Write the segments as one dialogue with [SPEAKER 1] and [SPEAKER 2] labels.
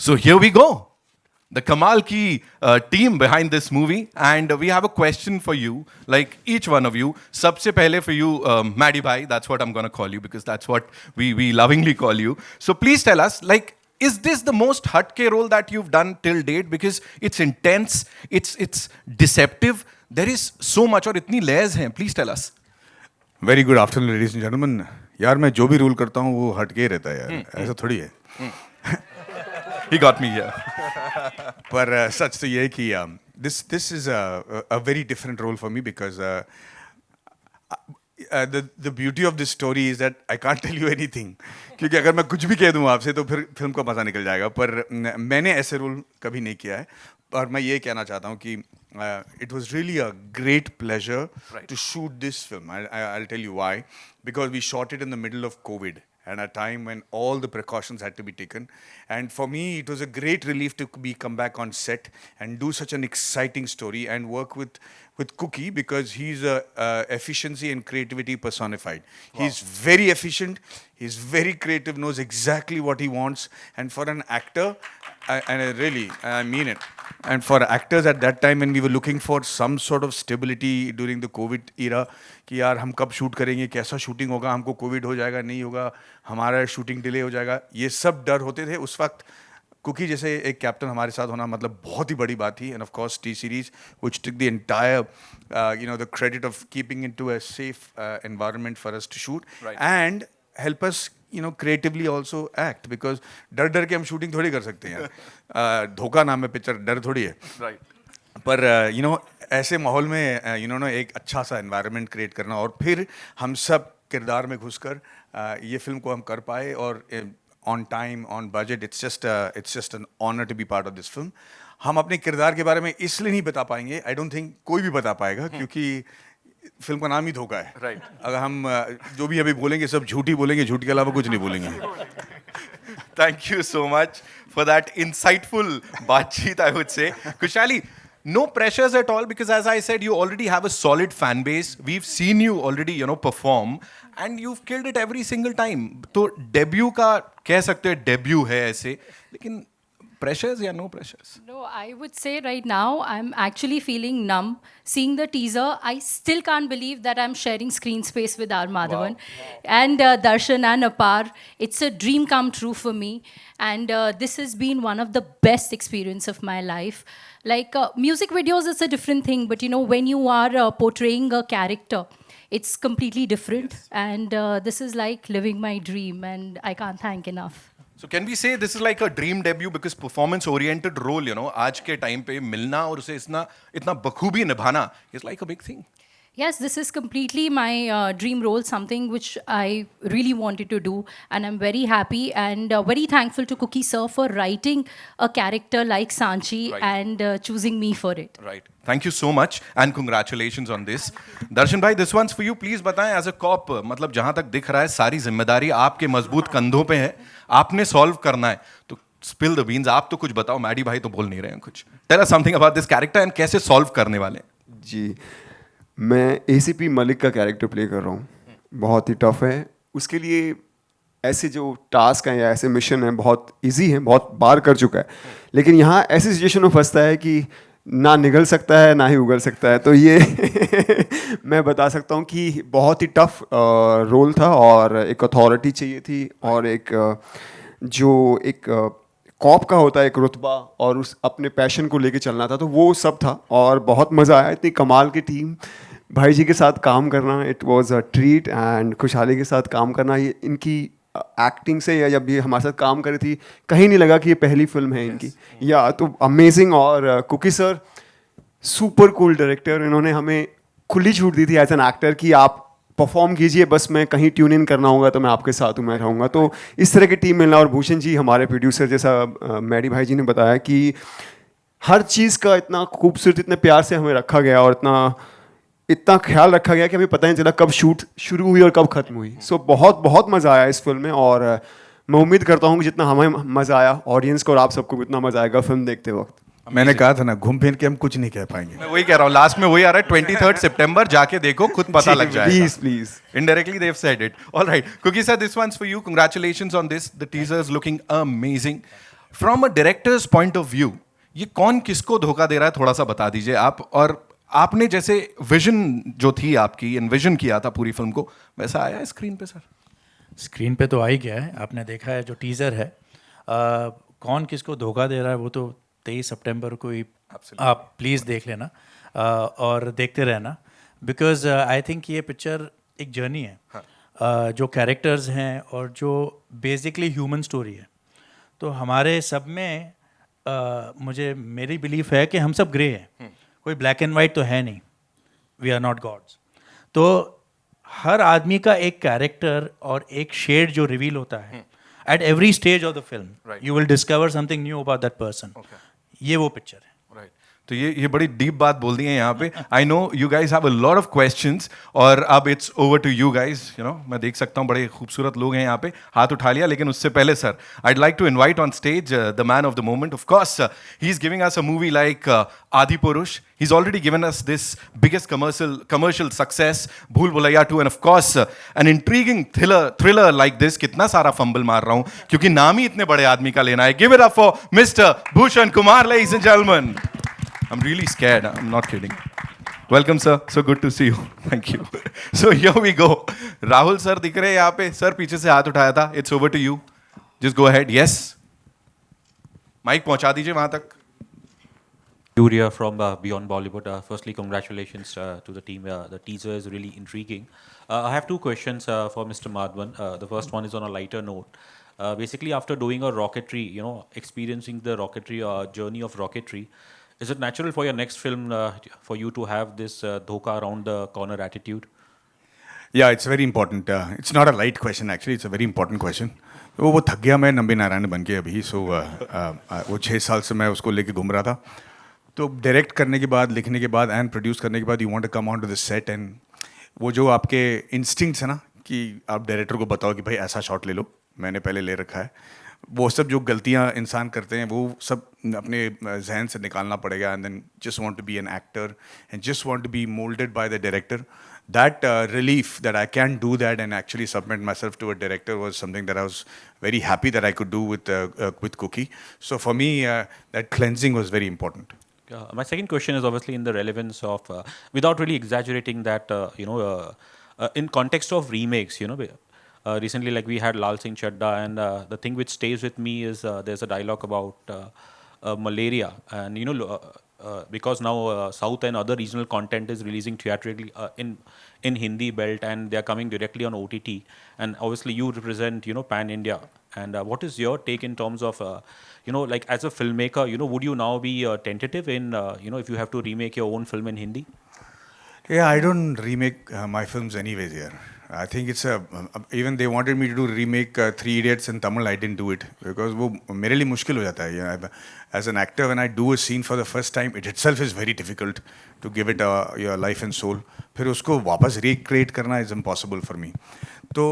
[SPEAKER 1] So here we go. The Kamal Ki team behind this movie, and we have a question for you, like each one of you. Sabse pehle for you, Maddie Bhai, that's what I'm going to call you because that's what we lovingly call you. So please tell us, like, is this the most hatke role that you've done till date? Because it's intense, it's deceptive, there is so much और इतनी layers हैं. Please tell us.
[SPEAKER 2] Very good afternoon ladies and gentleman. यार मैं जो भी rule करता हूँ वो हटके ही रहता है यार, ऐसा थोड़ी है.
[SPEAKER 1] He got me here.
[SPEAKER 2] पर सच तो ये है कि this is a very different role for me because the beauty of this story is that I can't tell you anything, क्योंकि अगर मैं कुछ भी कह दूँ आपसे तो फिर फिल्म का मज़ा निकल जाएगा. पर मैंने ऐसे रोल कभी नहीं किया है. और मैं ये कहना चाहता हूँ कि it was really a great pleasure to shoot this film. I'll tell you why. Because we shot it in the middle of COVID and a time when all the precautions had to be taken. And for me, it was a great relief to come back on set and do such an exciting story and work with Cookie, because he's efficiency and creativity personified. Wow. He's very efficient. He's very creative, knows exactly what he wants. And for an actor, I mean it. And for actors at that time when we were looking for some sort of stability during the COVID era, कि यार हम कब shoot करेंगे, कैसा shooting होगा, हमको Covid हो जाएगा, नहीं होगा, हमारा शूटिंग डिले हो जाएगा, ये सब डर होते थे उस वक्त. कुकी जैसे एक कैप्टन हमारे साथ होना मतलब बहुत ही बड़ी बात थी. And of course T series which took the entire the credit of keeping into a safe environment for us to shoot and help us creatively also act, because डर डर के हम शूटिंग थोड़ी कर सकते हैं यार. धोखा नाम है पिक्चर, डर थोड़ी है. पर ऐसे माहौल में एक अच्छा सा एनवायरनमेंट क्रिएट करना और फिर हम सब किरदार में घुसकर ये फिल्म को हम कर पाए और on time on budget. It's just an honour to be part of this film. हम अपने किरदार के बारे में इसलिए नहीं बता पाएंगे, आई डोंट थिंक कोई भी बता पाएगा, क्योंकि फिल्म का नाम ही धोखा है. अगर हम जो भी अभी बोलेंगे सब झूठी बोलेंगे, झूठ के अलावा कुछ नहीं बोलेंगे.
[SPEAKER 1] Thank you so much for that insightful baatcheet, I would say. Kushali, no pressures at all, because as I said, you already have a solid fan base. We've seen you already, perform, and you've killed it every single time. तो debut का कह सकते हैं debut है ऐसे, लेकिन pressures या no pressures?
[SPEAKER 3] No, I would say right now I'm actually feeling numb. Seeing the teaser, I still can't believe that I'm sharing screen space with R. Madhavan. Wow. And Darshan and Apar. It's a dream come true for me. And this has been one of the best experience of my life. Like music videos is a different thing, but when you are portraying a character, it's completely different. Yes. And this is like living my dream, and I can't thank enough.
[SPEAKER 1] So can we say this is like a dream debut, because performance oriented role, आज के time पे मिलना और उसे इतना बखूबी निभाना is like a big thing.
[SPEAKER 3] Yes, this is completely my dream role, something which I really wanted to do, and I'm very happy and very thankful to Cookie sir for writing a character like Sanchi and choosing me for it.
[SPEAKER 1] Right. Thank you so much and congratulations on this. Darshan bhai, this one's for you. Please बताएं, as a cop, मतलब जहाँ तक दिख रहा है सारी जिम्मेदारी आपके मजबूत कंधों पे है, आपने सॉल्व करना है. तो spill the beans, आप तो कुछ बताओ. मैडी भाई तो बोल नहीं रहे हैं कुछ. Tell us something about this character and कैसे सॉल्व करने वाले हैं.
[SPEAKER 4] जी, मैं ACP मलिक का कैरेक्टर प्ले कर रहा हूँ. बहुत ही टफ है. उसके लिए ऐसे जो टास्क हैं या ऐसे मिशन हैं बहुत इजी हैं, बहुत बार कर चुका है. लेकिन यहाँ ऐसी सिचुएशन में फंसता है कि ना निगल सकता है ना ही उगल सकता है. तो ये मैं बता सकता हूँ कि बहुत ही टफ रोल था और एक अथॉरिटी चाहिए थी और एक जो एक कॉप का होता है एक रुतबा और उस अपने पैशन को लेके चलना था. तो वो सब था और बहुत मज़ा आया. इतनी कमाल की टीम, भाई जी के साथ काम करना it was a treat. And खुशहाली के साथ काम करना, ये इनकी एक्टिंग से या जब ये हमारे साथ काम करी थी कहीं नहीं लगा कि ये पहली फिल्म है इनकी. या तो अमेजिंग. और Kookie sir super cool director, इन्होंने हमें खुली छूट दी थी एज एन एक्टर कि आप परफॉर्म कीजिए, बस मैं कहीं ट्यून इन करना होगा तो मैं आपके साथ हूँ, मैं रहूँगा. तो इस तरह की टीम मिलना. और भूषण जी हमारे प्रोड्यूसर, जैसा मैडी भाई जी ने बताया कि हर चीज़ का इतना खूबसूरत, इतने प्यार से हमें रखा गया और इतना ख्याल रखा गया कि हमें पता नहीं चला कब शूट शुरू हुई और कब ख़त्म हुई. सो बहुत बहुत मज़ा आया इस फिल्म में. और मैं उम्मीद करता हूँ कि जितना हमें मज़ा आया ऑडियंस को और आप सबको भी उतना मज़ा आएगा फिल्म देखते वक्त.
[SPEAKER 2] मैंने कहा था ना, घूम फिर के हम कुछ नहीं कह पाएंगे.
[SPEAKER 1] मैं वही कह रहा हूँ, लास्ट में वही आ रहा है 23 सितंबर, जाके देखो, खुद पता लग जाएगा.
[SPEAKER 4] Please.
[SPEAKER 1] Indirectly they've said it. All right, Cookie sir, this one's for you. Congratulations on this. The teaser is looking amazing. From a directors point of view ये कौन किसको धोखा दे रहा है थोड़ा सा बता दीजिए आप. और आपने जैसे विजन जो थी आपकी इन्विजन किया था पूरी फिल्म को वैसा आया है स्क्रीन पे सर?
[SPEAKER 5] स्क्रीन पे तो आ ही गया है, आपने देखा है जो टीज़र है. कौन किसको धोखा दे रहा है वो तो 23 सितंबर को ही आप प्लीज़ देख लेना और देखते रहना, बिकॉज आई थिंक ये पिक्चर एक जर्नी है. जो कैरेक्टर्स हैं और जो बेसिकली ह्यूमन स्टोरी है, तो हमारे सब में मुझे मेरी बिलीफ है कि हम सब ग्रे हैं, कोई ब्लैक एंड वाइट तो है नहीं. We are not gods. तो हर आदमी का एक कैरेक्टर और एक शेड जो रिवील होता है at every stage of the film, you will discover something knew about that person. ये वो पिक्चर है.
[SPEAKER 1] राइट. तो ये बड़ी डीप बात बोल दी है यहाँ पे. I know you guys have a lot of questions और अब it's over to you guys. You know मैं देख सकता हूँ बड़े खूबसूरत लोग हैं यहाँ पे, हाथ उठा लिया. लेकिन उससे पहले sir I'd like to invite on stage the man of the moment. Of course, he's giving us a movie like Adi Purush. He's already given us this biggest commercial success, Bhool Bhulaiya 2, and of course an intriguing thriller like this. कितना सारा fumble मार रहा हूँ क्योंकि नाम ही इतने बड़े आदमी का लेना है. Give it up for Mr. Bhushan Kumar, ladies and gentlemen. I'm really scared. I'm not kidding. Welcome, sir. So good to see you. Thank you. So here we go. Rahul sir दिख रहे हैं यहाँ पे. Sir पीछे से हाथ उठाया था. It's over to you. Just go ahead. Yes. Mic पहुंचा दीजिए वहां तक.
[SPEAKER 6] Yuria from Beyond Bollywood. Firstly, congratulations to the team. The teaser is really intriguing. I have two questions for Mr. Madhavan. The first one is on a lighter note. Basically, after doing a rocketry, experiencing the rocketry journey of rocketry, is it natural for your next film for you to have this dhoka around the corner attitude?
[SPEAKER 2] Yeah, it's very important. It's not a light question actually. It's a very important question. वो थक गया मैं नंबी नारायण बन के अभी. सो वो 6 साल से मैं उसको लेके घूम रहा था. तो डायरेक्ट करने के बाद, लिखने के बाद एंड प्रोड्यूस करने के बाद you want to come on to the set and वो जो आपके इंस्टिंक्ट्स है ना कि आप डायरेक्टर को बताओ कि भाई ऐसा शॉट ले लो, मैंने पहले ले रखा है. वो सब जो गलतियां इंसान करते हैं वो सब अपने जहन से निकालना पड़ेगा. And then just want to be an actor and just want to be moulded by the director. That relief that I can do that and actually submit myself to a director was something that I was very happy that I could do with Cookie. So for me, that cleansing was very important.
[SPEAKER 6] My second question is obviously in the relevance of, without really exaggerating that, in context of remakes, recently like we had Lal Singh Chadda, and the thing which stays with me is there's a dialogue about malaria, and because now South and other regional content is releasing theatrically in Hindi belt, and they are coming directly on OTT, and obviously you represent pan India, and what is your take in terms of like as a filmmaker, would you now be tentative in if you have to remake your own film in Hindi?
[SPEAKER 2] Yeah, I don't remake my films anyways here. I think it's even they wanted me to do remake 3 Idiots in Tamil. I didn't do it because वो मेरे लिए मुश्किल हो जाता है. As an actor, when I do a scene for the first time, it itself is very difficult to give it your life and soul. फिर उसको वापस recreate करना is impossible for me. So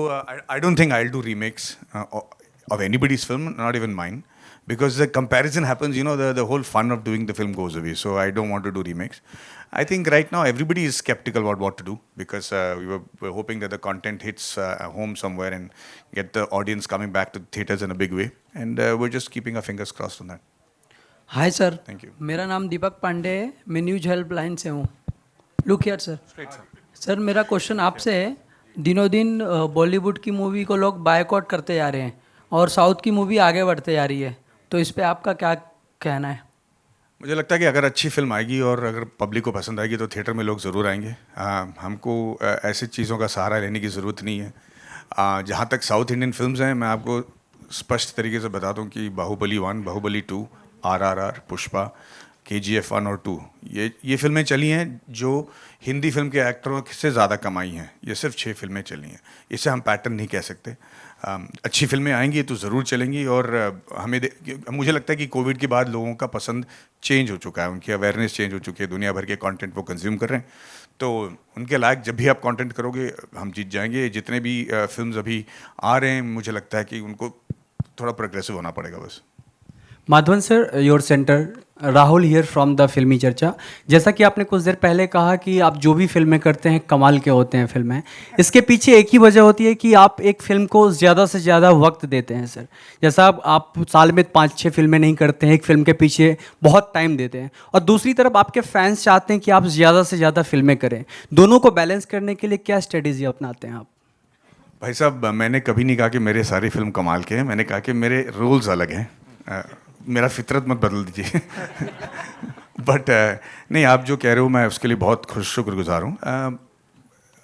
[SPEAKER 2] I don't think I'll do remakes of anybody's film, not even mine, because the comparison happens. The whole fun of doing the film goes away. So I don't want to do remakes. I think right now everybody is skeptical about what to do because we're hoping that the content hits home somewhere and get the audience coming back to theaters in a big way. And we're just keeping our fingers crossed on that.
[SPEAKER 7] Hi sir.
[SPEAKER 2] Thank you.
[SPEAKER 7] मेरा नाम दीपक पांडे है. मैं news helpline से हूँ. Look here sir. Sir मेरा question आपसे है. दिनों दिन बॉलीवुड की मूवी को लोग बायकॉट करते जा रहे हैं और साउथ की मूवी आगे बढ़ते जा रही है, तो इस पर आपका क्या कहना है?
[SPEAKER 2] मुझे लगता है कि अगर अच्छी फिल्म आएगी और अगर पब्लिक को पसंद आएगी तो थिएटर में लोग ज़रूर आएंगे. हमको ऐसी चीज़ों का सहारा लेने की ज़रूरत नहीं है. जहाँ तक साउथ इंडियन फिल्म्स हैं, मैं आपको स्पष्ट तरीके से बता दूँ कि बाहुबली 1, बाहुबली 2, RRR, पुष्पा, KGF 1 और 2, ये फिल्में चली हैं जो हिंदी फिल्म के एक्टरों से ज़्यादा कमाई हैं. ये सिर्फ 6 फिल्में चली हैं. इसे हम पैटर्न नहीं कह सकते. अच्छी फिल्में आएंगी तो ज़रूर चलेंगी. और मुझे लगता है कि कोविड के बाद लोगों का पसंद चेंज हो चुका है, उनकी अवेयरनेस चेंज हो चुकी है. दुनिया भर के कंटेंट वो कंज्यूम कर रहे हैं, तो उनके लायक जब भी आप कंटेंट करोगे हम जीत जाएंगे. जितने भी फिल्म्स अभी आ रहे हैं, मुझे लगता है कि उनको थोड़ा प्रोग्रेसिव होना पड़ेगा बस.
[SPEAKER 7] Madhavan sir, your centre Rahul here from the फिल्मी चर्चा। जैसा कि आपने कुछ देर पहले कहा कि आप जो भी फिल्में करते हैं कमाल के होते हैं फिल्में, इसके पीछे एक ही वजह होती है कि आप एक फिल्म को ज़्यादा से ज़्यादा वक्त देते हैं सर। जैसा आप साल में 5-6 फिल्में नहीं करते हैं, एक फिल्म के पीछे बहुत टाइम देते हैं, और दूसरी तरफ आपके फैंस चाहते हैं कि आप ज़्यादा से ज़्यादा फिल्में करें। दोनों को बैलेंस करने के लिए क्या स्ट्रेटेजी अपनाते हैं आप?
[SPEAKER 2] भाई साहब, मैंने कभी नहीं कहा कि मेरे सारी फिल्म कमाल के हैं, मैंने कहा कि मेरे रोल्स अलग हैं। मेरा फितरत मत बदल दीजिए। बट नहीं, आप जो कह रहे हो मैं उसके लिए बहुत शुक्रगुजार हूँ।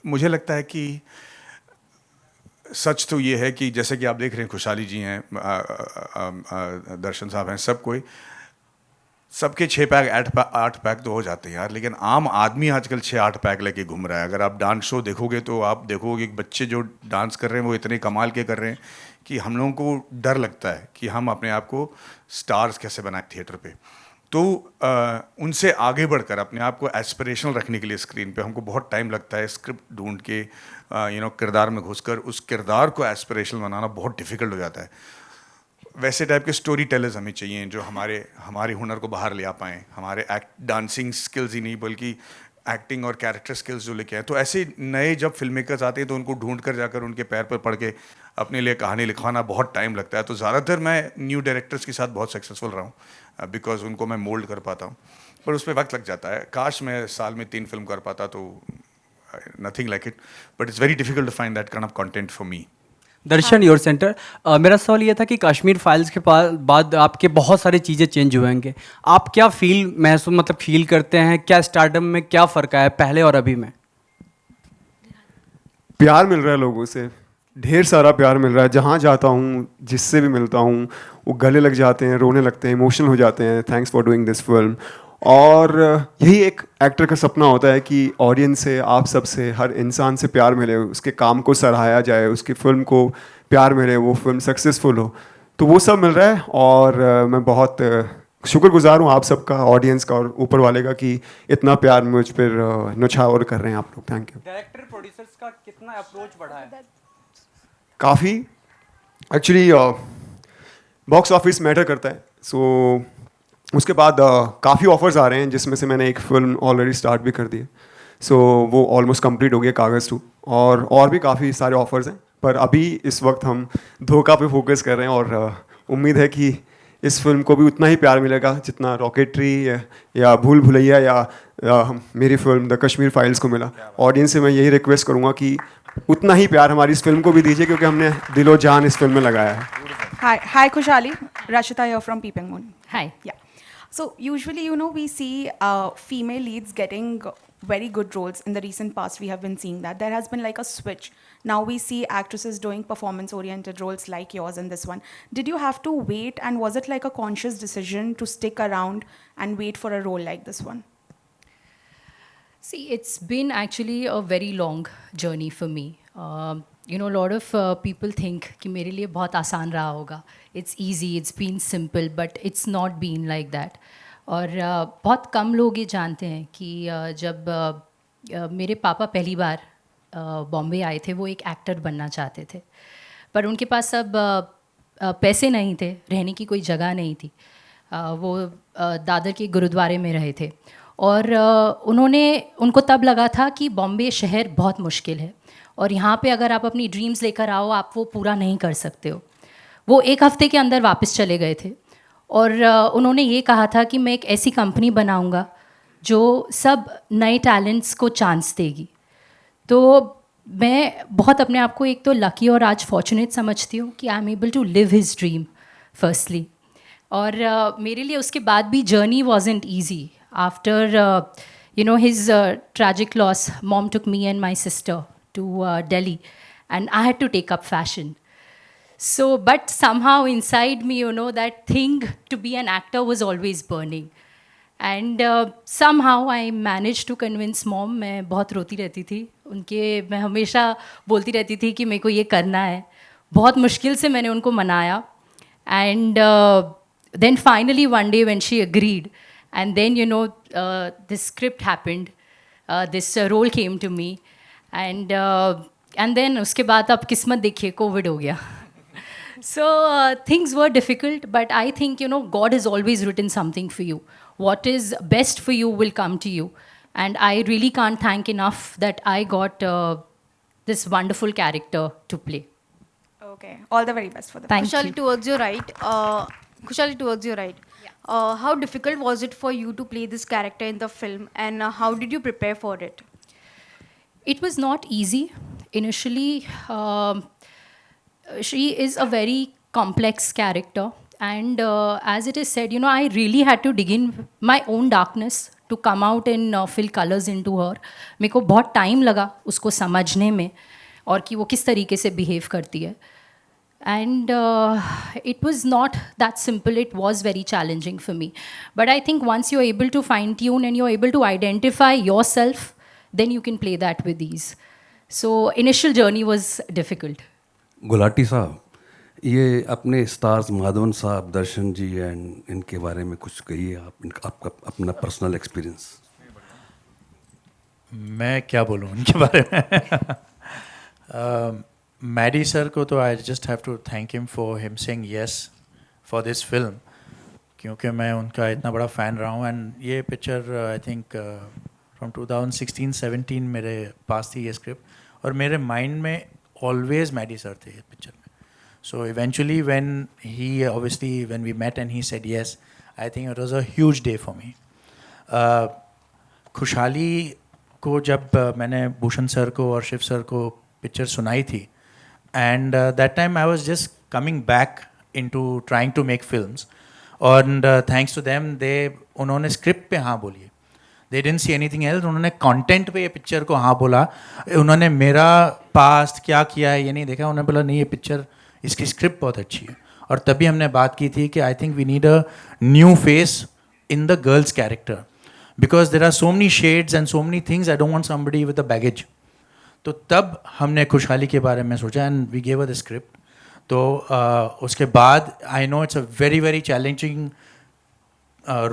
[SPEAKER 2] मुझे लगता है कि सच तो ये है कि जैसे कि आप देख रहे हैं, खुशहाली जी हैं, दर्शन साहब हैं, सब कोई, सबके 6 पैक 8 पैक तो हो जाते हैं यार, लेकिन आम आदमी आजकल 6-8 पैक लेके घूम रहा है। अगर आप डांस शो देखोगे तो आप देखोगे कि बच्चे जो डांस कर रहे हैं वो इतने कमाल के कर रहे हैं कि हम लोगों को डर लगता है कि हम अपने आप को स्टार्स कैसे बनाए थिएटर पे। तो उनसे आगे बढ़कर अपने आप को एस्पिरेशनल रखने के लिए स्क्रीन पे हमको बहुत टाइम लगता है। स्क्रिप्ट ढूंढ के किरदार में घुसकर उस किरदार को एस्पिरेशनल बनाना बहुत डिफिकल्ट हो जाता है। वैसे टाइप के स्टोरी टेलर्स हमें चाहिए जो हमारे हुनर को बाहर ले आ पाएँ, हमारे डांसिंग स्किल्स ही नहीं बल्कि एक्टिंग और कैरेक्टर स्किल्स जो लेके आए। तो ऐसे नए जब फिल्म मेकर्स आते हैं तो उनको ढूंढ कर जाकर उनके पैर पर पड़ के अपने लिए कहानी लिखवाना बहुत टाइम लगता है। तो ज़्यादातर मैं न्यू डायरेक्टर्स के साथ बहुत सक्सेसफुल रहा हूँ बिकॉज उनको मैं मोल्ड कर पाता हूँ, पर उसमें वक्त लग जाता है। काश मैं साल में 3 फिल्म कर पाता तो nothing like it, but it's very difficult to find that kind of content for me.
[SPEAKER 7] Darshan, your centre. मेरा सवाल ये था कि कश्मीर फाइल्स के बाद आपके बहुत सारी चीज़ें चेंज हुए होंगे। आप क्या फील करते हैं, क्या स्टारडम में क्या फ़र्क आया पहले और अभी में?
[SPEAKER 4] प्यार मिल रहा है लोगों से, ढेर सारा प्यार मिल रहा है। जहाँ जाता हूँ, जिससे भी मिलता हूँ, वो गले लग जाते हैं, रोने लगते हैं, इमोशनल हो जाते हैं, thanks for doing this film. और यही एक एक्टर का सपना होता है कि ऑडियंस से, आप सब से, हर इंसान से प्यार मिले, उसके काम को सराहाया जाए, उसकी फिल्म को प्यार मिले, वो फिल्म सक्सेसफुल हो। तो वो सब मिल रहा है और मैं बहुत शुक्रगुजार हूँ आप सबका, ऑडियंस का और ऊपर वाले का कि इतना प्यार मुझ पर न्यौछावर कर रहे हैं आप लोग। Thank you.
[SPEAKER 7] डायरेक्टर प्रोड्यूसर्स का कितना अप्रोच बढ़ा है?
[SPEAKER 4] काफ़ी एक्चुअली बॉक्स ऑफिस मैटर करता है। सो उसके बाद काफ़ी ऑफर्स आ रहे हैं जिसमें से मैंने एक फिल्म ऑलरेडी स्टार्ट भी कर दी है। सो वो ऑलमोस्ट कंप्लीट हो गया, कागज़ 2, और भी काफ़ी सारे ऑफर्स हैं। पर अभी इस वक्त हम धोखा पे फोकस कर रहे हैं और उम्मीद है कि इस फिल्म को भी उतना ही प्यार मिलेगा जितना रॉकेटरी या भूल भुलैया या मेरी फिल्म द कश्मीर फाइल्स को मिला। ऑडियंस से मैं यही रिक्वेस्ट करूँगा कि उतना ही प्यार हमारी इस फिल्म को भी दीजिए, क्योंकि हमने दिलो जान इस फिल्म में लगाया है।
[SPEAKER 8] Hi, Khushali. Rashita here from Peeping Moon.
[SPEAKER 3] Hi.
[SPEAKER 8] Yeah. So usually, we see female leads getting very good roles. In the recent past, we have been seeing that. There has been like a switch. Now we see actresses doing performance-oriented roles like yours in this one. Did you have to wait, and was it like a conscious decision to stick around and wait for a role like this one?
[SPEAKER 3] See, it's been actually a very long journey for me. A lot of people think कि मेरे लिए बहुत आसान रहा होगा. It's easy, it's been simple, but it's not been like that. और बहुत कम लोग ये जानते हैं कि जब मेरे पापा पहली बार बॉम्बे आए थे, वो एक एक्टर बनना चाहते थे, पर उनके पास अब पैसे नहीं थे, रहने की कोई जगह नहीं थी। वो दादर के गुरुद्वारे में रहे थे और उनको तब लगा था कि बॉम्बे शहर बहुत मुश्किल है और यहाँ पे अगर आप अपनी ड्रीम्स लेकर आओ, आप वो पूरा नहीं कर सकते हो। वो 1 हफ्ते के अंदर वापस चले गए थे और उन्होंने ये कहा था कि मैं एक ऐसी कंपनी बनाऊँगा जो सब नए टैलेंट्स को चांस देगी। तो मैं बहुत अपने आप को एक तो लकी और आज फॉर्चुनेट समझती हूँ कि I am able to live his dream firstly. और मेरे लिए उसके बाद भी journey wasn't easy. After his tragic loss, mom took me and my sister to Delhi, and I had to take up fashion. So, but somehow inside me, that thing to be an actor was always burning. And somehow I managed to convince mom. मैं बहुत रोती रहती थी मैं हमेशा बोलती रहती थी कि मेरे को ये करना है। बहुत मुश्किल से मैंने उनको मनाया। And then finally one day when she agreed, and then this script happened, this role came to me, and then उसके बाद अब किस्मत देखिए, कोविड हो गया। So things were difficult, but I think, you know, God has always written something for you. What is best for you will come to you. And I really can't thank enough that I got this wonderful character to play.
[SPEAKER 8] Okay, all the very best for the
[SPEAKER 3] Thank
[SPEAKER 9] Kushali,
[SPEAKER 3] you.
[SPEAKER 9] towards your right. Kushali, towards your right. How difficult was it for you to play this character in the film, and how did you prepare for it?
[SPEAKER 3] It was not easy. Initially, she is a very complex character. And as it is said, you know, I really had to dig in my own darkness to come out and fill colors into her. मेरे को बहुत time लगा उसको समझने में और कि वो किस तरीके से बिहेव करती है. And it was not that simple. It was very challenging for me. But I think once you're able to fine tune and you're able to identify yourself, then you can play that with ease. So initial journey was difficult.
[SPEAKER 10] Gulati साहब, ये अपने stars Madhavan साहब, दर्शन जी and इनके बारे में कुछ कहिए आप, आपका अपना पर्सनल एक्सपीरियंस.
[SPEAKER 5] मैं क्या बोलूँ उनके बारे में. मैडी सर को तो I just have to thank him for him saying yes for this film, क्योंकि मैं उनका इतना बड़ा फ़ैन रहा हूँ. एंड ये पिक्चर आई थिंक फ्रॉम 2016-17 मेरे पास थी ये स्क्रिप्ट, और मेरे माइंड में ऑलवेज मैडी सर थे ये पिक्चर में. So eventually when we met and he said yes, I think it was a huge day for me. खुशहाली को जब मैंने भूषण सर को और शिव सर को पिक्चर सुनाई थी, and that time I was just coming back into trying to make films, and thanks to them उन्होंने स्क्रिप्ट पे हाँ बोली. They didn't see anything else. उन्होंने कंटेंट पे ये पिक्चर को हाँ बोला. उन्होंने मेरा पास्ट क्या किया है ये नहीं देखा. उन्होंने बोला नहीं, ये पिक्चर, इसकी स्क्रिप्ट बहुत अच्छी है. और तभी हमने बात की थी कि I think we need a new face in the girls character, because there are so many shades and so many things. I don't want somebody with a baggage. तो तब हमने खुशहाली के बारे में सोचा and we gave a the script. तो उसके बाद I know it's a very very challenging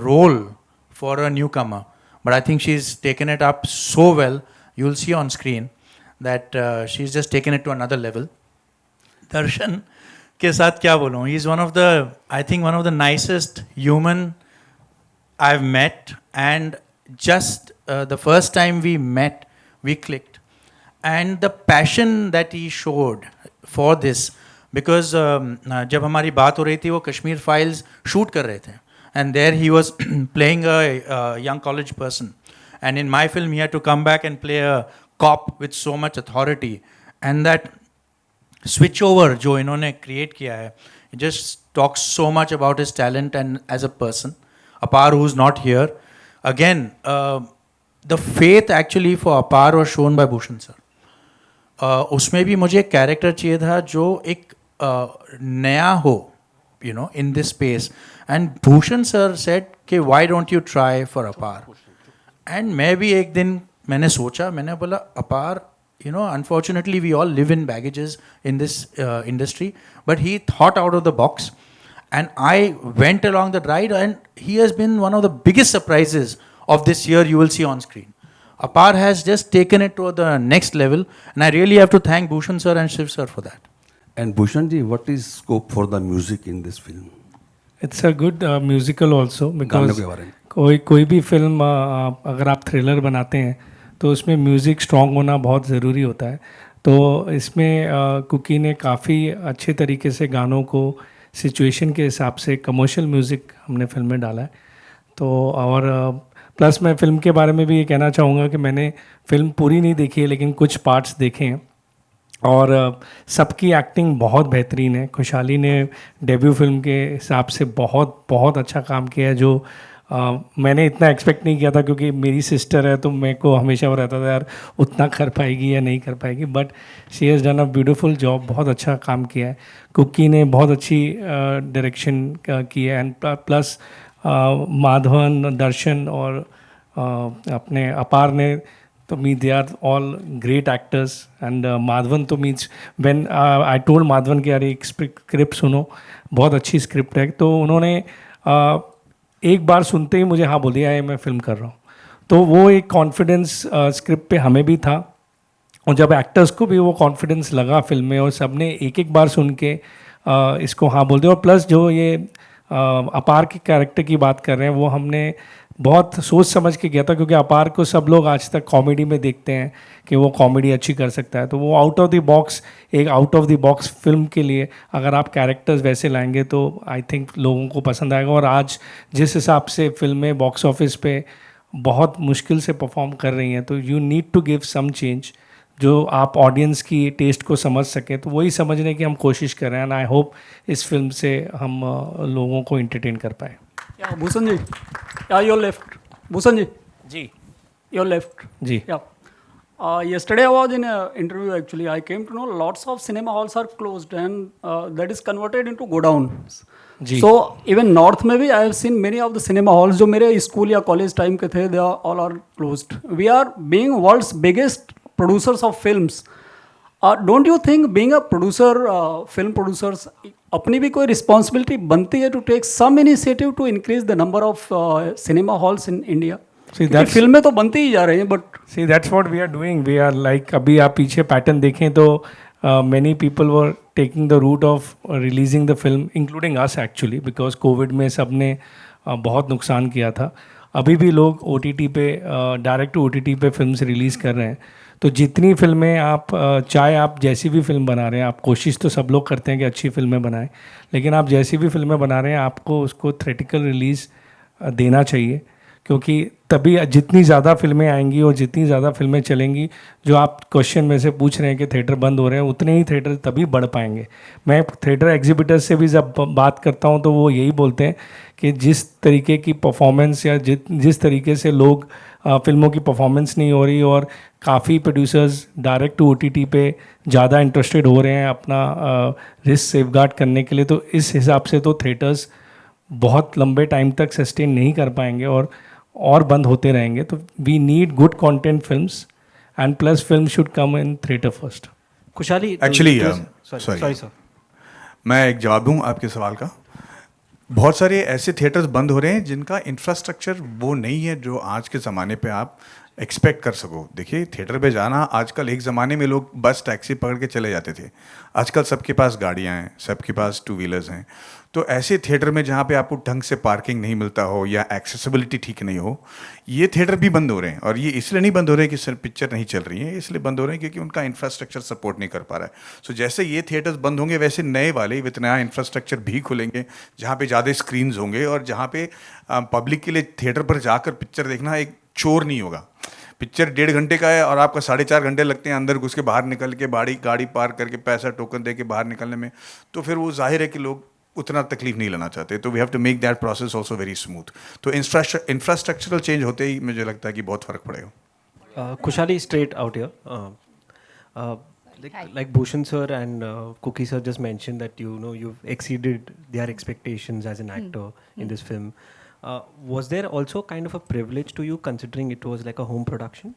[SPEAKER 5] role for a newcomer, but I think she's taken it up so well. You'll see on screen that she's just taken it to another level. Darshan के साथ क्या बोलूँ, he's one of the nicest human I've met, and just the first time we met, we clicked, and the passion that he showed for this, because जब हमारी बात हो रही थी वो कश्मीर फाइल्स शूट कर रहे थे. And there he was playing a young college person. And in my film, he had to come back and play a cop with so much authority. And that switch over जो इन्होंने create किया है, it just talks so much about his talent and as a person. Apar, who's not here. Again, the faith actually for Apar was shown by Bhushan sir. उसमें भी मुझे एक character चाहिए था जो एक नया हो, you know, in this space. And Bhushan sir said कि why don't you try for Apar? And मैं भी एक दिन मैंने सोचा, मैंने बोला Apar, you know, unfortunately we all live in baggages in this industry, but he thought out of the box, and I went along that ride, and he has been one of the biggest surprises of this year you will see on screen. Apar has just taken it to the next level, and I really have to thank Bhushan sir and Shiv sir for that.
[SPEAKER 10] And Bhushan ji, what is scope for the music in this film?
[SPEAKER 11] It's a good musical also,
[SPEAKER 10] गानों
[SPEAKER 11] because
[SPEAKER 10] के बारे में.
[SPEAKER 11] कोई भी film अगर आप thriller बनाते हैं तो उसमें म्यूज़िक स्ट्रॉन्ग होना बहुत ज़रूरी होता है. तो इसमें कुकी ने काफ़ी अच्छे तरीके से गानों को सिचुएशन के हिसाब से कमर्शियल म्यूज़िक हमने फिल्म में डाला है. तो और प्लस मैं फ़िल्म के बारे में भी ये कहना चाहूँगा कि मैंने फ़िल्म पूरी नहीं देखी है, लेकिन कुछ पार्ट्स देखे हैं, और सबकी एक्टिंग बहुत बेहतरीन है. खुशहाली ने डेब्यू फिल्म के हिसाब से बहुत बहुत अच्छा काम किया है, जो मैंने इतना एक्सपेक्ट नहीं किया था, क्योंकि मेरी सिस्टर है तो मेरे को हमेशा वो रहता था यार उतना कर पाएगी या नहीं कर पाएगी. But she has done a beautiful job, बहुत अच्छा काम किया है. कुकी ने बहुत अच्छी डायरेक्शन की है, एंड प्लस माधवन, दर्शन और अपने अपार ने, to me they are all great actors. And Madhavan तो means when I told Madhavan कि यार एक स्क्रिप्ट सुनो, बहुत अच्छी स्क्रिप्ट है, तो उन्होंने एक बार सुनते ही मुझे हाँ बोल दिया, मैं फिल्म कर रहा हूँ. तो वो एक कॉन्फिडेंस स्क्रिप्ट पे हमें भी था, और जब एक्टर्स को भी वो कॉन्फिडेंस लगा फिल्म में, और सब ने एक एक बार सुन के इसको हाँ बोलते हैं। और प्लस जो ये अपार के कैरेक्टर की बात कर रहे हैं वो हमने बहुत सोच समझ के किया था, क्योंकि अपार को सब लोग आज तक कॉमेडी में देखते हैं कि वो कॉमेडी अच्छी कर सकता है, तो वो आउट ऑफ द बॉक्स, एक out of the box film के लिए अगर आप कैरेक्टर्स वैसे लाएंगे तो आई थिंक लोगों को पसंद आएगा। और आज जिस हिसाब से फिल्में बॉक्स ऑफिस पे बहुत मुश्किल से परफॉर्म कर रही हैं, तो you need to give some change जो आप ऑडियंस की टेस्ट को समझ सकें। तो वही समझने की हम कोशिश कर रहे हैं, एंड आई होप इस फिल्म से हम लोगों को इंटरटेन कर पाए।
[SPEAKER 12] Yeah, Bhushan ji. Yeah, your left. Bhushan ji.
[SPEAKER 5] Ji
[SPEAKER 12] Your left.
[SPEAKER 11] Ji
[SPEAKER 12] Yeah. Yesterday I was in an interview actually. I came to know lots of cinema halls are closed and that is converted into godowns.
[SPEAKER 11] Ji
[SPEAKER 12] So even north में भी I have seen many of the cinema halls जो मेरे school या college time के थे, they are all are closed. We are being world's biggest producers of films. Don't you think being a producer, film producers, अपनी भी कोई responsibility बनती है to take some initiative to increase the number of cinema halls in India? फिल्में तो बनती ही जा रही हैं, but
[SPEAKER 11] see that's what we are doing. We are like, अभी आप पीछे पैटर्न देखें तो many people were taking the route of releasing the film, including us actually, because Covid में सब ने बहुत नुकसान किया था। अभी भी लोग OTT पे, डायरेक्ट टू OTT पे फिल्म रिलीज़ कर रहे हैं। तो जितनी फिल्में आप, चाहे आप जैसी भी फिल्म बना रहे हैं, आप कोशिश तो सब लोग करते हैं कि अच्छी फिल्में बनाएं, लेकिन आप जैसी भी फिल्में बना रहे हैं आपको उसको थिएट्रिकल रिलीज़ देना चाहिए, क्योंकि तभी जितनी ज़्यादा फिल्में आएंगी और जितनी ज़्यादा फिल्में चलेंगी, जो आप क्वेश्चन में से पूछ रहे हैं कि थिएटर बंद हो रहे हैं, उतने ही थिएटर तभी बढ़ पाएंगे। मैं थिएटर एग्जिबिटर्स से भी जब बात करता हूँ तो वो यही बोलते हैं कि जिस तरीके की परफॉर्मेंस या जिस तरीके से लोग फिल्मों की परफॉर्मेंस नहीं हो रही, और काफ़ी प्रोड्यूसर्स डायरेक्ट टू OTT पे ज़्यादा इंटरेस्टेड हो रहे हैं अपना रिस्क सेफगार्ड करने के लिए, तो इस हिसाब से तो थिएटर्स बहुत लंबे टाइम तक सस्टेन नहीं कर पाएंगे और बंद होते रहेंगे। तो we need good content films, and plus film should come in theatre first.
[SPEAKER 2] Khushali actually sorry sir, मैं एक जवाब दूं आपके सवाल का। बहुत सारे ऐसे थिएटर्स बंद हो रहे हैं जिनका इंफ्रास्ट्रक्चर वो नहीं है जो आज के ज़माने पे आप एक्सपेक्ट कर सको। देखिए, थिएटर पे जाना आजकल, एक ज़माने में लोग बस टैक्सी पकड़ के चले जाते थे, आजकल सबके पास गाड़ियाँ हैं, सबके पास 2 व्हीलर्स हैं। तो ऐसे थिएटर में जहाँ पे आपको ढंग से पार्किंग नहीं मिलता हो या एक्सेसिबिलिटी ठीक नहीं हो, ये थिएटर भी बंद हो रहे हैं। और ये इसलिए नहीं बंद हो रहे हैं कि सिर्फ पिक्चर नहीं चल रही है, इसलिए बंद हो रहे हैं क्योंकि उनका इंफ्रास्ट्रक्चर सपोर्ट नहीं कर पा रहा है। सो जैसे ये थिएटर्स बंद होंगे, वैसे नए वाले विथ नया इंफ्रास्ट्रक्चर भी खुलेंगे, जहाँ पे ज़्यादा स्क्रीन्स होंगे और जहाँ पे पब्लिक के लिए थिएटर पर जाकर पिक्चर देखना एक चोर नहीं होगा। पिक्चर 1.5 घंटे का है और आपका 4.5 घंटे लगते हैं अंदर घुस के बाहर निकल के, गाड़ी पार्क करके पैसा टोकन दे के बाहर निकलने में, तो फिर वो जाहिर है कि लोग उतना तकलीफ नहीं लेना चाहते। तो we have to make that process also very smooth. तो इंफ्रास्ट्रक्चरल चेंज होते ही मुझे लगता है कि बहुत फ़र्क पड़ेगा।
[SPEAKER 13] Kushali, straight out here. Like Bhushan sir and Cookie sir just mentioned that you've exceeded their expectations as an actor in this film. Was there also kind of a privilege to you considering it was like a home production?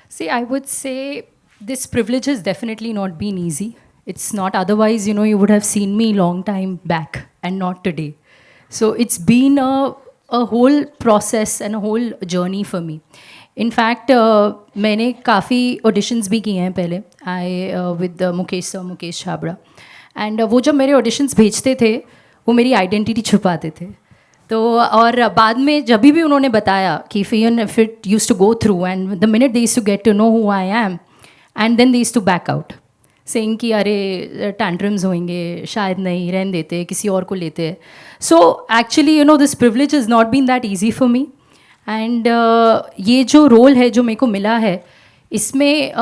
[SPEAKER 3] See, I would say this privilege has definitely not been easy. It's not, otherwise, you would have seen me long time back and not today. So it's been a whole process and a whole journey for me. In fact, मैंने काफ़ी auditions भी किए हैं पहले, with Mukesh sir, Mukesh Chhabra, and वो जब मेरे auditions भेजते थे वो मेरी identity छुपाते थे। तो और बाद में जब भी उन्होंने बताया कि if it used to go through, and the minute they used to get to know who I am, and then they used to back out, saying कि अरे tantrums होंगे, शायद नहीं, रहने देते, किसी और को लेते हैं। So actually, this privilege has not been that easy for me, and ये जो रोल है जो मेरे को मिला है, इसमें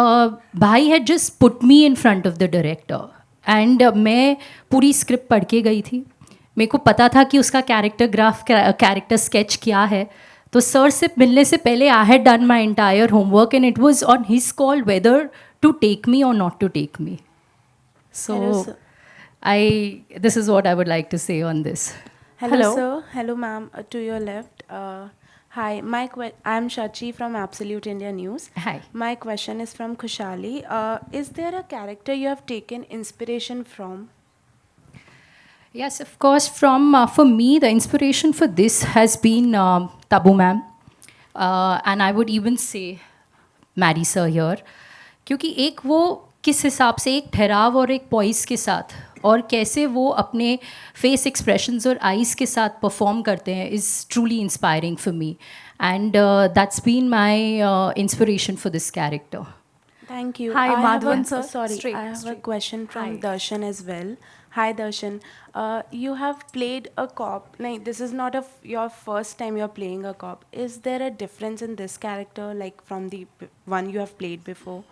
[SPEAKER 3] भाई had just put me in front of the director, and मैं पूरी स्क्रिप्ट पढ़ के गई थी। मेरे को पता था कि उसका कैरेक्टर स्केच क्या है, तो सर से मिलने से पहले I had done my entire homework, and it was on his call whether to take me और not to take me. So this is what I would like to say on this.
[SPEAKER 14] Hello sir, hello ma'am, to your left. Hi, I'm Shachi from Absolute India News.
[SPEAKER 3] Hi.
[SPEAKER 14] My question is from Khushali. Is there a character you have taken inspiration from?
[SPEAKER 3] Yes, of course. For me, the inspiration for this has been Tabu ma'am, and I would even say Maddie sir here, क्योंकि एक वो किस हिसाब से एक ठहराव और एक पॉइस के साथ और कैसे वो अपने फेस एक्सप्रेशंस और आइज़ के साथ परफॉर्म करते हैं is truly inspiring for me and that's been my inspiration for this character.
[SPEAKER 14] Thank you.
[SPEAKER 8] Hi,
[SPEAKER 14] I have
[SPEAKER 8] Madhavan,
[SPEAKER 14] a-
[SPEAKER 8] sir.
[SPEAKER 14] Sorry,
[SPEAKER 8] Straight,
[SPEAKER 14] I have a
[SPEAKER 8] straight.
[SPEAKER 14] question from
[SPEAKER 8] Hi.
[SPEAKER 14] Darshan as well. Hi, Darshan. You have played a cop. Like, this is not your first time you're playing a cop. Is there a difference in this character, like from the one you have played before?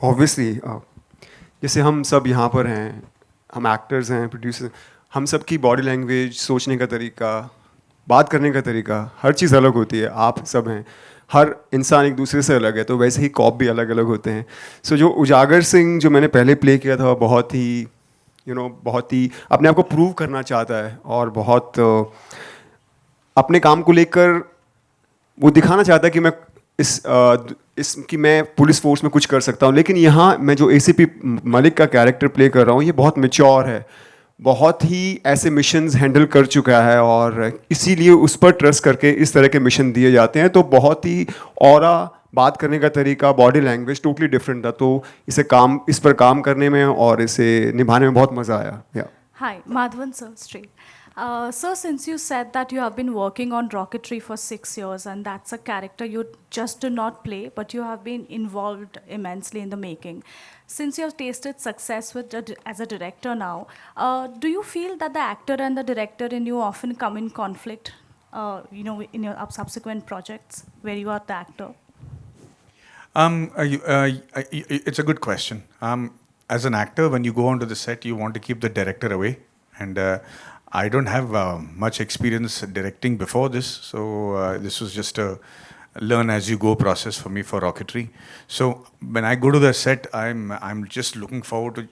[SPEAKER 4] Obviously जैसे हम सब यहाँ पर हैं, हम actors हैं, producer, हम सब की बॉडी लैंग्वेज, सोचने का तरीका, बात करने का तरीका, हर चीज़ अलग होती है. आप सब हैं, हर इंसान एक दूसरे से अलग है, तो वैसे ही कॉप भी अलग अलग होते हैं. सो जो उजागर सिंह जो मैंने पहले प्ले किया था, बहुत ही बहुत ही अपने आप को प्रूव करना चाहता है और बहुत अपने काम को लेकर वो दिखाना चाहता है कि मैं कि मैं पुलिस फोर्स में कुछ कर सकता हूँ. लेकिन यहाँ मैं जो एसीपी मलिक का कैरेक्टर प्ले कर रहा हूँ, ये बहुत मैच्योर है, बहुत ही ऐसे मिशंस हैंडल कर चुका है और इसीलिए उस पर ट्रस्ट करके इस तरह के मिशन दिए जाते हैं. तो बहुत ही ऑरा, बात करने का तरीका, बॉडी लैंग्वेज टोटली डिफरेंट था. तो इस पर काम करने में और इसे निभाने में बहुत मज़ा आया. या
[SPEAKER 15] Hi, Madhavan sir, straight. Sir, since you said that you have been working on rocketry for 6 years and that's a character you just do not play, but you have been involved immensely in the making. Since you have tasted success as a director now, do you feel that the actor and the director in you often come in conflict, in your subsequent projects where you are the actor?
[SPEAKER 2] It's a good question. As an actor, when you go onto the set, you want to keep the director away. And I don't have much experience directing before this, so this was just a learn as you go process for me for rocketry. So when I go to the set, I'm just looking forward to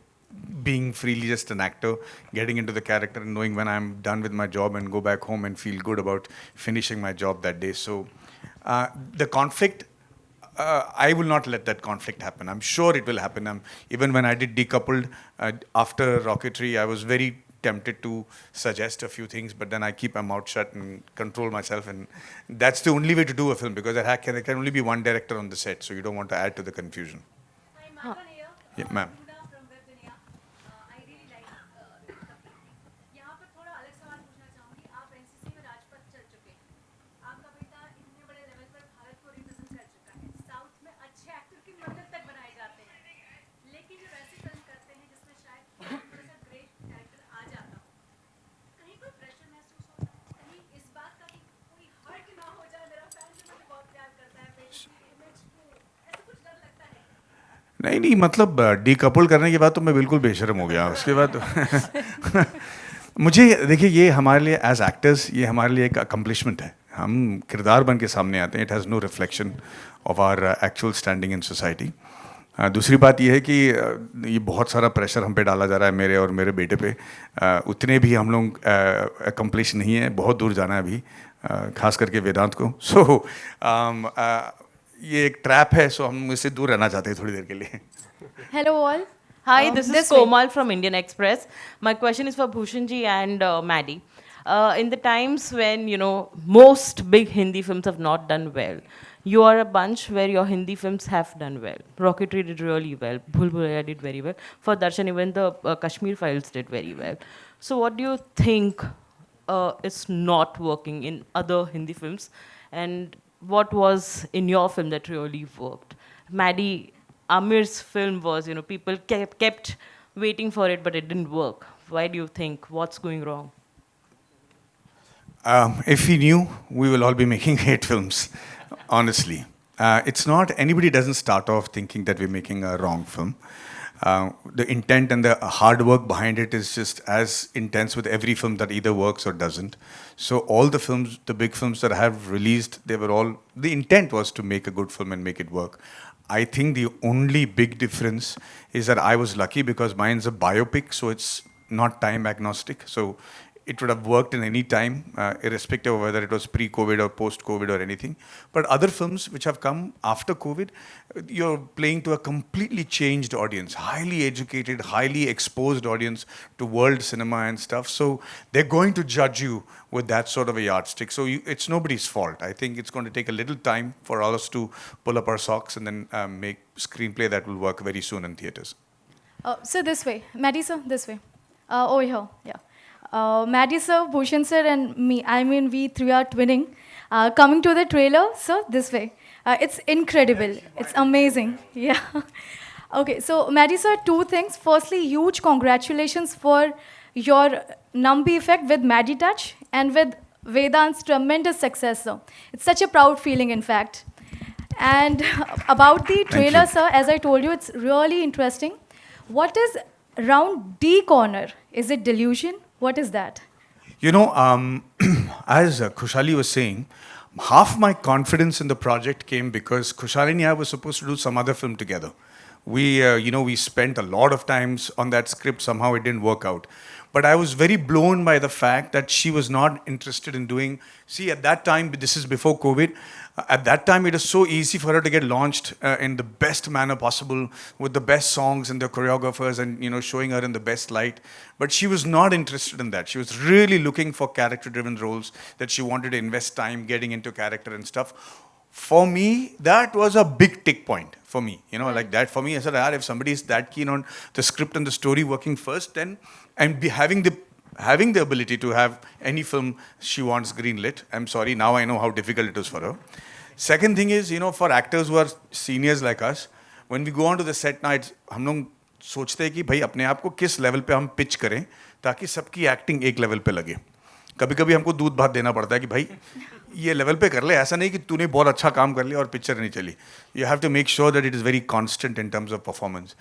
[SPEAKER 2] being freely just an actor, getting into the character and knowing when I'm done with my job and go back home and feel good about finishing my job that day. So the conflict, I will not let that conflict happen. I'm sure it will happen. Even when I did Decoupled after Rocketry, I was very tempted to suggest a few things, but then I keep my mouth shut and control myself. And that's the only way to do a film, because there can only be one director on the set, so you don't want to add to the confusion. Yeah, ma'am. नहीं मतलब decouple करने के बाद तो मैं बिल्कुल बेशर्म हो गया. उसके बाद तो मुझे देखिए, ये हमारे लिए एज एक्टर्स, ये हमारे लिए एक अकम्पलिशमेंट है. हम किरदार बन के सामने आते हैं. It has no reflection of our actual standing in society. दूसरी बात ये है कि ये बहुत सारा प्रेशर हम पे डाला जा रहा है, मेरे और मेरे बेटे पे. उतने भी हम लोग अकम्पलिश नहीं है, बहुत दूर जाना है अभी, खास करके वेदांत को. सो ये एक ट्रैप है, सो हम इससे दूर रहना चाहते हैं थोड़ी देर के लिए.
[SPEAKER 16] Hello all. Hi, this is Komal from Indian Express. My question is for Bhushan ji and Maddie. In the times when, most big Hindi films have not done well, you are a bunch where your Hindi films have done well. Rocketry did really well. Bhul Bhulaiya did very well. For Darshan, even the Kashmir Files did very well. So what do you think is not working in other Hindi films? And what was in your film that really worked? Maddie, Amir's film was, people kept waiting for it, but it didn't work. Why do you think? What's going wrong?
[SPEAKER 2] If we knew, we will all be making hate films, honestly. It's not, anybody doesn't start off thinking that we're making a wrong film. The intent and the hard work behind it is just as intense with every film that either works or doesn't. So all the films, the big films that I have released, the intent was to make a good film and make it work. I think the only big difference is that I was lucky because mine's a biopic, so it's not time agnostic. So it would have worked in any time, irrespective of whether it was pre-COVID or post-COVID or anything. But other films which have come after COVID, you're playing to a completely changed audience, highly educated, highly exposed audience to world cinema and stuff. So they're going to judge you with that sort of a yardstick. So it's nobody's fault. I think it's going to take a little time for all us to pull up our socks and then make screenplay that will work very soon in theaters.
[SPEAKER 15] So this way, Maddie sir, this way. Over here, yeah. Maddie sir, Bhushan sir, and me. I mean, we three are twinning. Coming to the trailer, sir, this way. It's incredible. It's amazing. Yeah. Okay, so Maddie sir, two things. Firstly, huge congratulations for your Nambi effect with Maddie Touch and with Vedant's tremendous success, sir. It's such a proud feeling, in fact. And about the trailer, sir, as I told you, it's really interesting. What is round D corner? Is it delusion? What is that?
[SPEAKER 2] You know, as Khushali was saying, half my confidence in the project came because Khushali and I were supposed to do some other film together. We spent a lot of times on that script. Somehow it didn't work out. But I was very blown by the fact that she was not interested in doing. See, at that time, this is before COVID, at that time it was so easy for her to get launched in the best manner possible with the best songs and the choreographers and, showing her in the best light. But she was not interested in that. She was really looking for character-driven roles that she wanted to invest time getting into character and stuff. For me, that was a big tick point for me. Like that for me, I said, if somebody is that keen on the script and the story working first, then and be having the ability to have any film she wants greenlit. I'm sorry, now I know how difficult it is for her. Second thing is, for actors who are seniors like us, when we go on to the set nights, हम लोग सोचते हैं कि भाई अपने आप को किस लेवल पे हम पिच करें ताकि सबकी एक्टिंग एक लेवल पे लगे. कभी कभी हमको दूध भात देना पड़ता है कि भाई ये लेवल पे कर ले, ऐसा नहीं कि तूने बहुत अच्छा काम कर लिया और पिक्चर नहीं चली. You have to make sure that it is very constant in terms of performance.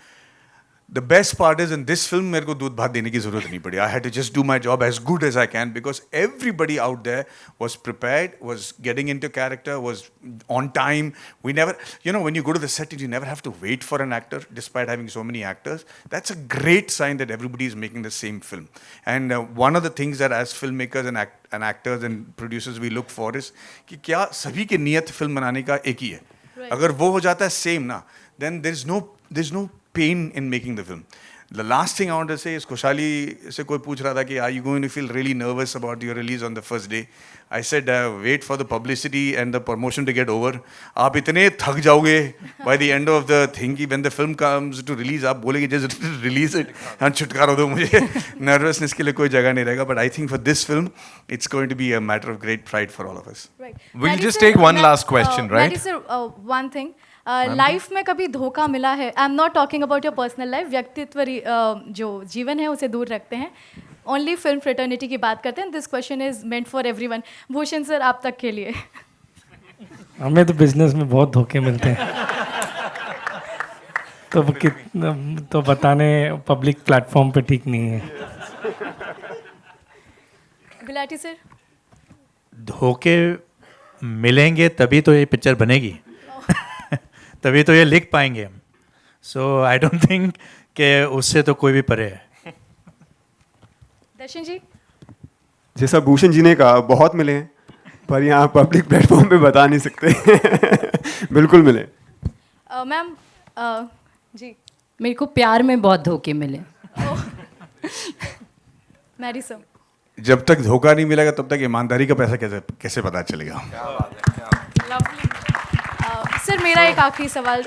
[SPEAKER 2] The best part is in this film, मेरे को दूध भात देने की ज़रूरत नहीं पड़ी. I had to just do my job as good as I can because everybody out there was prepared, was getting into character, was on time. We never, when you go to the set, you never have to wait for an actor despite having so many actors. That's a great sign that everybody is making the same film. And one of the things that as filmmakers and actors and producers we look for is कि क्या सभी की नियत film बनाने का एक ही है. अगर वो हो जाता है same ना, then there's no pain in making the film. The last thing I want to say is Khushali से कोई पूछ रहा था कि are you going to feel really nervous about your release on the first day? I said wait for the publicity and the promotion to get over. आप इतने थक जाओगे by the end of the thing कि when the film comes to release आप बोलेंगे just release it and छुटकारा दो मुझे. Nervousness के लिए कोई जगह नहीं रहेगा. But I think for this film it's going to be a matter of great pride for all of us.
[SPEAKER 15] Right.
[SPEAKER 1] We'll just take one last question, right?
[SPEAKER 15] Maddie sir, one thing. Life में कभी धोखा मिला है? I am not talking about your personal life. व्यक्तित्व जो जीवन है उसे दूर रखते हैं. ओनली फिल्म फ्रेटर्निटी की बात करते हैं. This question is meant for everyone. Bhushan sir, आप तक के लिए.
[SPEAKER 11] हमें तो बिजनेस में बहुत धोखे मिलते हैं. तो बताने पब्लिक प्लेटफॉर्म पे ठीक नहीं है.
[SPEAKER 15] गुलाटी सर,
[SPEAKER 5] धोखे मिलेंगे तभी तो ये पिक्चर बनेगी. तभी तो ये लिख पाएंगे हम. सो आई डोंट थिंक कि उससे तो कोई भी परे है.
[SPEAKER 15] दर्शन जी,
[SPEAKER 4] जैसा भूषण जी ने कहा, बहुत मिले हैं पर यहाँ पब्लिक प्लेटफॉर्म पे बता नहीं सकते. बिल्कुल मिले.
[SPEAKER 15] मैम जी,
[SPEAKER 3] मेरे को प्यार में बहुत धोखे मिले.
[SPEAKER 15] मैरी सर,
[SPEAKER 2] जब तक धोखा नहीं मिलेगा तब तक ईमानदारी का पैसा कैसे पता चलेगा.
[SPEAKER 15] सर मेरा एक आखिरी सवाल.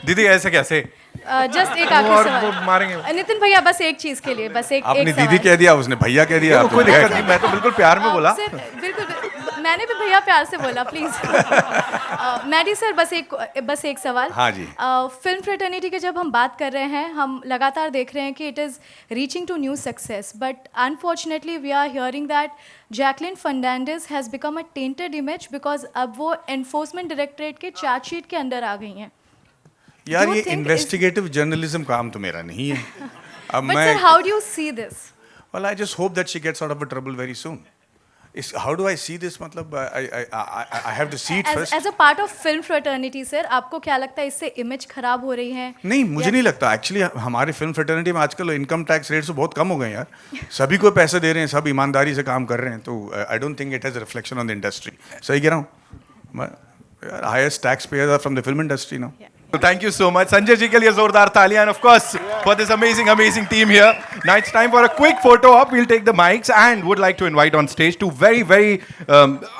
[SPEAKER 1] दीदी ऐसे कैसे?
[SPEAKER 15] जस्ट एक आखिरी
[SPEAKER 1] वो
[SPEAKER 15] सवाल.
[SPEAKER 1] मारेंगे.
[SPEAKER 15] नितिन भैया, बस एक चीज के लिए, बस एक
[SPEAKER 2] आपने
[SPEAKER 15] एक
[SPEAKER 2] दीदी
[SPEAKER 15] सवाल.
[SPEAKER 2] कह दिया, उसने भैया कह दिया.
[SPEAKER 1] कोई दिक्कत नहीं, मैं तो बिल्कुल प्यार में बोला.
[SPEAKER 15] सर बिल्कुल, मैंने भी भैया प्यार से बोला, प्लीज. मैडी सर, बस एक सवाल.
[SPEAKER 2] हाँ जी.
[SPEAKER 15] फिल्म फ्रेटर्निटी की जब हम बात कर रहे हैं, हम लगातार देख रहे हैं कि it is reaching to new success, but unfortunately we are hearing that Jacqueline Fernandez has become a tainted image because अब वो एनफोर्समेंट डायरेक्टरेट के चार्जशीट के अंदर आ गई हैं.
[SPEAKER 2] यार ये इन्वेस्टिगेटिव जर्नलिज्म काम तो मेरा नहीं है. अब
[SPEAKER 15] But sir, how do you see this?
[SPEAKER 2] Well, I just hope that she gets out of a trouble very soon. how do I see this? मतलब I have to see it first.
[SPEAKER 15] As a part of film fraternity sir, आपको क्या लगता है इससे image खराब हो रही है?
[SPEAKER 2] नहीं, मुझे नहीं लगता एक्चुअली. हमारे फिल्म फ्रेटर्निटी में आजकल इनकम टैक्स रेट्स बहुत कम हो गए यार. सभी को पैसे दे रहे हैं, सब ईमानदारी से काम कर रहे हैं. तो I don't think it has reflection on the industry. सही कह रहा हूँ? Highest tax payers are from the film industry now.
[SPEAKER 1] So thank you so much. Sanjay ji ke liye zordar taaliyan, and of course for this amazing team here. Now it's time for a quick photo op. We'll take the mics and would like to invite on stage two very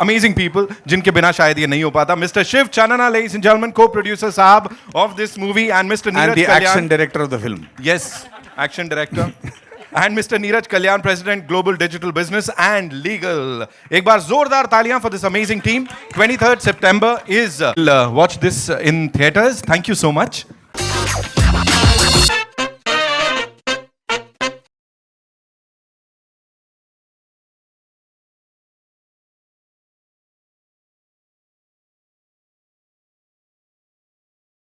[SPEAKER 1] amazing people जिनके बिना शायद ये नहीं हो पाता. Mr. Shiv Chanana, ladies and gentlemen, co-producer saab of this movie, and Mr. Neeraj
[SPEAKER 2] And the
[SPEAKER 1] Kalyan.
[SPEAKER 2] action director of the film.
[SPEAKER 1] Yes, action director. And Mr. Neeraj Kalyan, President, Global Digital Business and Legal. एक बार जोरदार तालियां for this amazing team. 23rd September is watch this in theaters. Thank you so much.